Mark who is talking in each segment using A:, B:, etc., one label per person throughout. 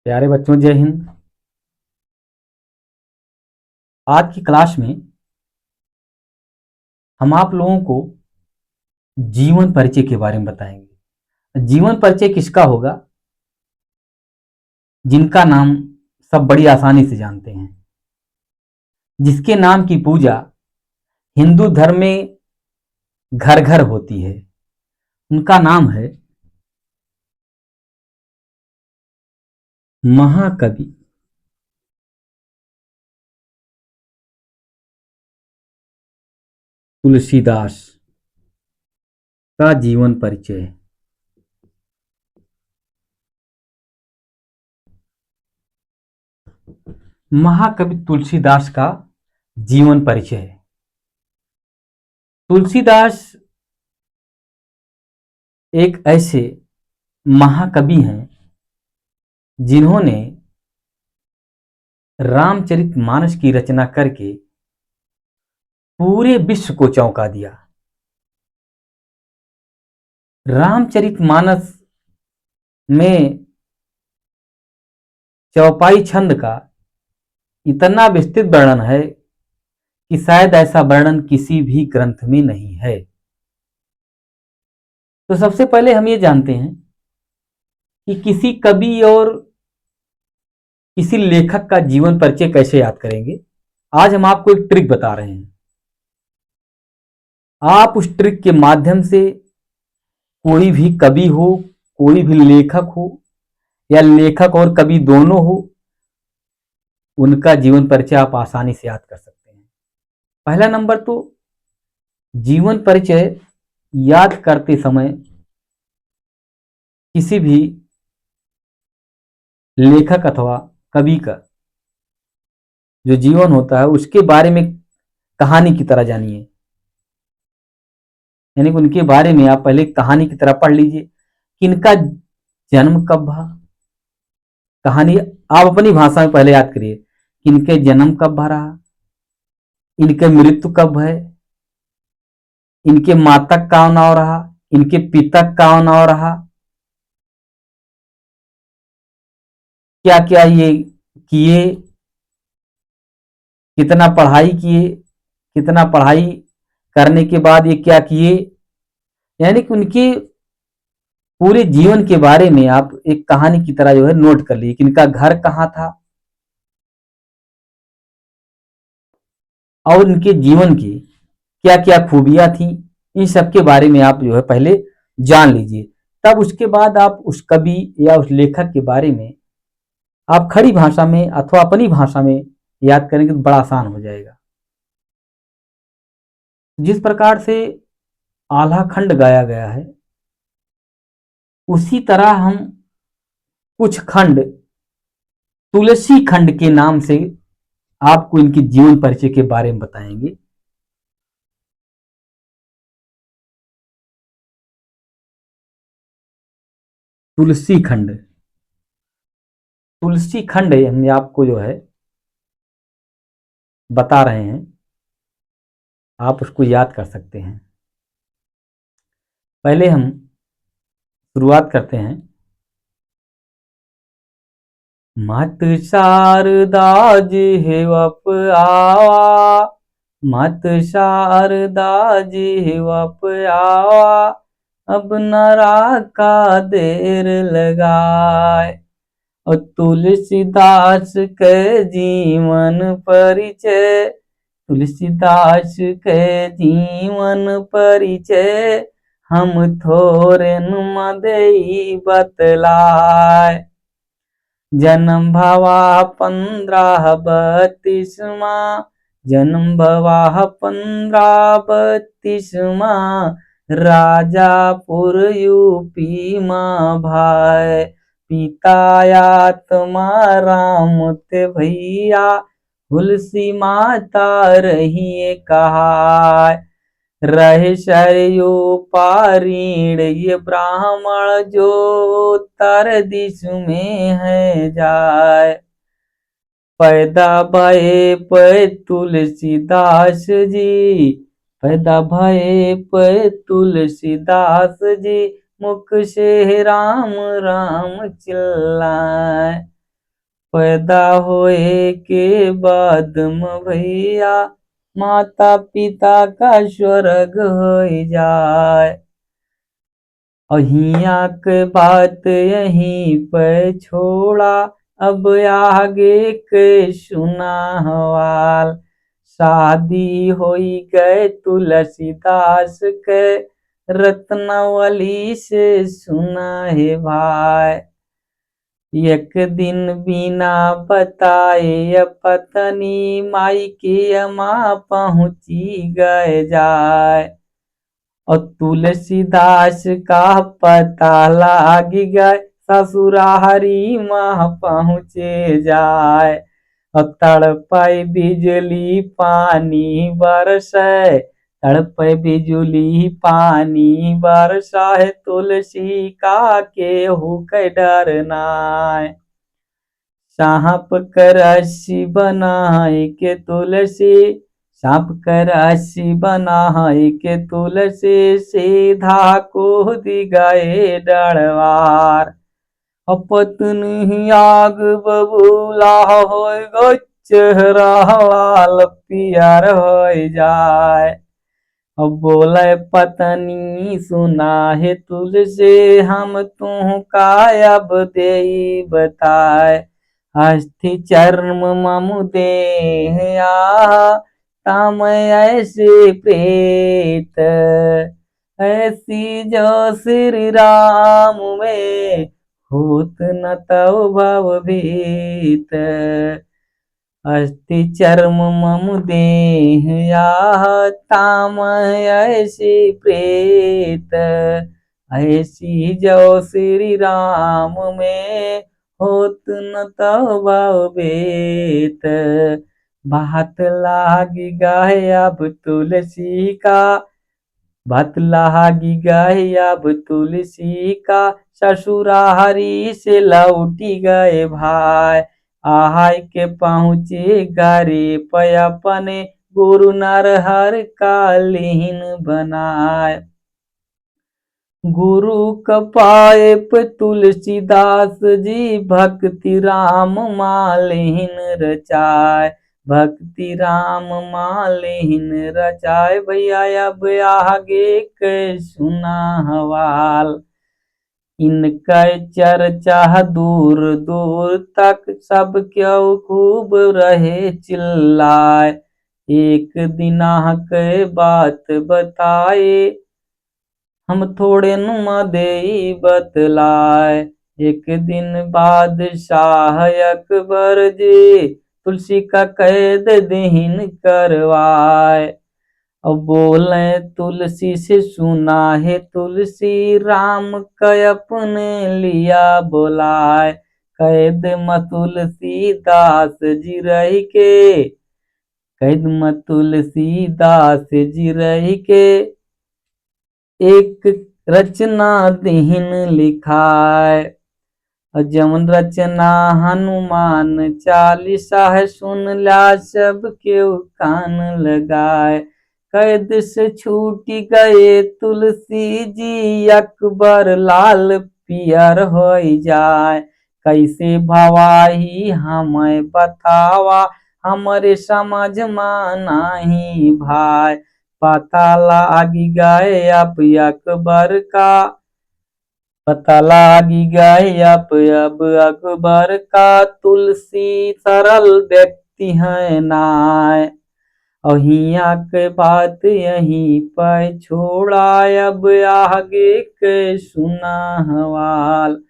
A: प्यारे बच्चों, जय हिंद। आज की क्लास में हम आप लोगों को जीवन परिचय के बारे में बताएंगे। जीवन परिचय किसका होगा? जिनका नाम सब बड़ी आसानी से जानते हैं, जिसके नाम की पूजा हिंदू धर्म में घर घर होती है। उनका नाम है महाकवि तुलसीदास का जीवन परिचय। महाकवि तुलसीदास का जीवन परिचय। तुलसीदास एक ऐसे महाकवि हैं जिन्होंने रामचरितमानस की रचना करके पूरे विश्व को चौंका दिया। रामचरितमानस में चौपाई छंद का इतना विस्तृत वर्णन है कि शायद ऐसा वर्णन किसी भी ग्रंथ में नहीं है। तो सबसे पहले हम ये जानते हैं कि किसी कवि और किसी लेखक का जीवन परिचय कैसे याद करेंगे। आज हम आपको एक ट्रिक बता रहे हैं। आप उस ट्रिक के माध्यम से कोई भी कवि हो, कोई भी लेखक हो, या लेखक और कवि दोनों हो, उनका जीवन परिचय आप आसानी से याद कर सकते हैं। पहला नंबर तो जीवन परिचय याद करते समय किसी भी लेखक अथवा कवि का जो जीवन होता है उसके बारे में कहानी की तरह जानिए। यानी कि उनके बारे में आप पहले कहानी की तरह पढ़ लीजिए कि इनका जन्म कब हुआ। कहानी आप अपनी भाषा में पहले याद करिए कि इनके जन्म कब रहा, इनके मृत्यु कब है, इनके माता का नाम रहा, इनके पिता का नाम रहा, क्या क्या ये किए, कितना पढ़ाई किए, कितना पढ़ाई करने के बाद ये क्या किए। यानी कि उनके पूरे जीवन के बारे में आप एक कहानी की तरह जो है नोट कर लीजिए कि इनका घर कहाँ था और इनके जीवन की क्या क्या खूबियां थी। इन सब के बारे में आप जो है पहले जान लीजिए। तब उसके बाद आप उस कवि या उस लेखक के बारे में आप खड़ी भाषा में अथवा अपनी भाषा में याद करेंगे तो बड़ा आसान हो जाएगा। जिस प्रकार से आल्हा खंड गाया गया है उसी तरह हम कुछ खंड तुलसी खंड के नाम से आपको इनके जीवन परिचय के बारे में बताएंगे। तुलसी खंड, तुलसी खंड हम आपको जो है बता रहे हैं, आप उसको याद कर सकते हैं। पहले हम शुरुआत करते हैं। मत शारदा जिह्वप आवा, मत शारदा जिह्वप आवा, अब नरा का देर लगाए। और तुलसीदास के जीवन परिचय, तुलसीदास के जीवन परिचय हम थोड़े मदई बतलाए। जन्म भवा 1532, जन्म भवा 1532, राजापुर यूपी माँ भाई। पिता आत्मा राम ते भैया, तुलसी माता रही कहा। रहे सरयू पारीण ये ब्राह्मण, जो उत्तर दिश में है जाए। पैदा भये पे तुलसीदास जी, पैदा भये पे तुलसीदास जी, मुख से राम राम चिल्लाए। पैदा होए के बाद में भैया माता पिता का स्वर्ग हो जाए। और हियाँ के बात यहीं पे छोड़ा, अब आगे के सुना हवाल। शादी होई गए तुलसीदास के, रत्नावली से सुना है भाई। एक दिन बिना बताए पत्नी माई के माँ पहुँची गए जाए। और तुलसीदास का पता लाग गए, ससुरारी माँ पहुँचे जाए। और तड़पे बिजली पानी बरसे, तड़पे बिजली पानी बरसाए, तुलसी का केहू के डर नाय। सांप के रस्सी बनाए के तुलसी, सांप के रस्सी बनाए के तुलसी, सीधा कूद गए डरवार। पत्नी आग बबूला हो गो, चेहरा लाल पियर हो जाए। अब बोले पत्नी सुना है तुलसी, हम तू का अब दे बताए। अस्थि चर्म ममु देह आहा, ताम ऐसे प्रेत, ऐसी जो श्री राम में होत न तव भव भीत। अस्थि चर्म मम देह आह, ताम ऐसी प्रेत, ऐसी जो श्री राम में होत न तव भव भीत। बात लागी गए अब तुलसी का, बात लागी गए अब तुलसी का, ससुरारी से लौटी गए भाई। आहाय के पहुँचे गारे पे अपने, गुरु नरहर का लीन बनाए। गुरु कपाए पे तुलसीदास जी, भक्ति राम मालिन रचाए। भक्ति राम मालिन रचाए, भैया अब आगे के सुना हवाल। इनका चर्चा दूर दूर तक, सब क्यों खूब रहे चिल्लाए। एक दिन के बात बताए, हम थोड़े नुमा दे बतलाए। एक दिन बादशाह अकबर जी, तुलसी का कैद दीन करवाए। अब बोले तुलसी से सुना है तुलसी, राम का अपने लिया बोलाए। कैद में तुलसीदास जी रही के, कैद में तुलसीदास जी रही के, एक रचना दीन लिखाए। जमन रचना हनुमान चालीसा है, सुन ला सब क्यों कान लगाए। कैद से छूट गए तुलसी जी, अकबर लाल पियर हो जाए। कैसे भवाही हमें बतावा, हमारे समझ में नहीं भाई। पता लागी गए अब अकबर का, पता लागी गए अब अकबर का, तुलसी सरल व्यक्ति है नाय। और हिया के बात यहीं पर छोड़ा, अब आगे के सुना हवाल।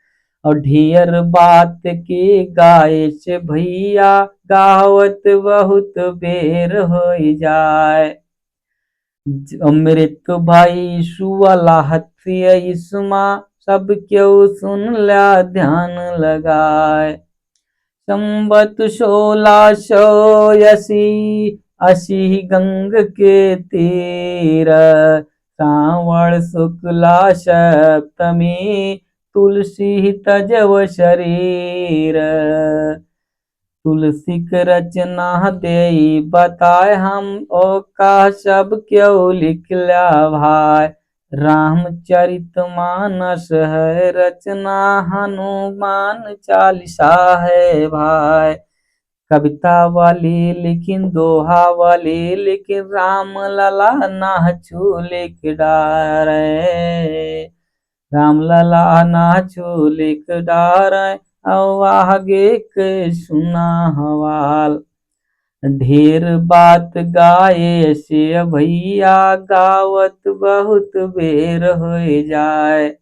A: और ढेर बात के गाय से भैया, गावत बहुत बेर हो जाए। अमृत भाई सुवाला हथिया इसमा, सब क्यों सुन ला ध्यान लगाए। संबत 1680 गंग के तीर, श्रावण शुक्ला सप्तमी, तुलसी तजव शरीर। तुलसी के रचना दे बताए हम, ओ का सब क्यों लिख लिया भाई। रामचरितमानस है रचना, हनुमान चालीसा है भाई। कविता वाली लिखिन, दोहा वाली लिखिन, राम लला नाचू लिख डारे। राम लला नाचू लिख डारे, अब आगे के सुना हवाल। ढेर बात गाए से भैया, गावत बहुत बेर हो जाए।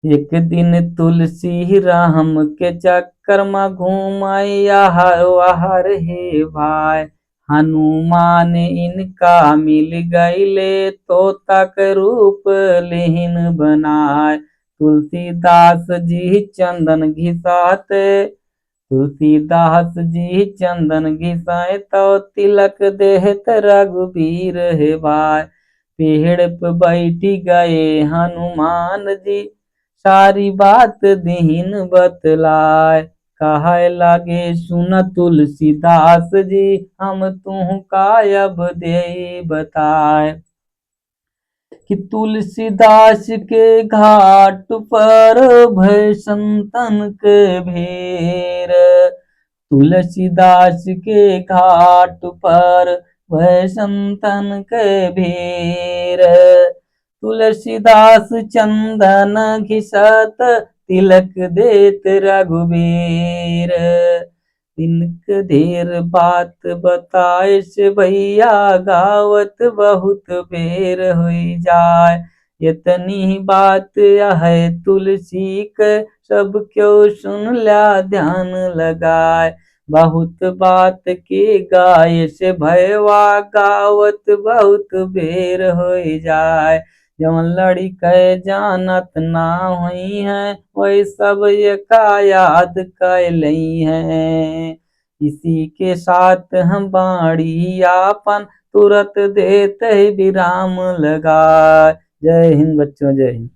A: एक दिन तुलसी राम के चक्कर में घूमैया हर हे भाई। हनुमान इनका मिल गईले, तोता के रूप लेहिन बनाए। तुलसीदास जी चंदन घिसाते, तुलसीदास जी चंदन घिसाए, तो तिलक देहत रघुबीर हे भाई। पेड़ पे बैठी गए हनुमान जी, सारी बात दीन बतलाए। कहे लागे सुन तुलसीदास जी, हम तू का अब दे बताए। कि तुलसीदास के घाट पर भय संतन के भेर। तुलसीदास के घाट पर भय संतन के भेर। तुलसीदास चंदन घिसत, तिलक देत रघुबीर। तिनक ढेर बात बताए से भैया, गावत बहुत बेर हो जाए। इतनी बात है तुलसी के, सब क्यों सुन ल्या ध्यान लगाए। बहुत बात के गाय से भयवा, गावत बहुत बेर हो जाए। जवन लड़ी कै जानत ना हुई है, वही सब का याद कै लई है। इसी के साथ हम बाड़ी यापन, तुरंत देते विराम लगा। जय हिंद बच्चों, जय हिंद।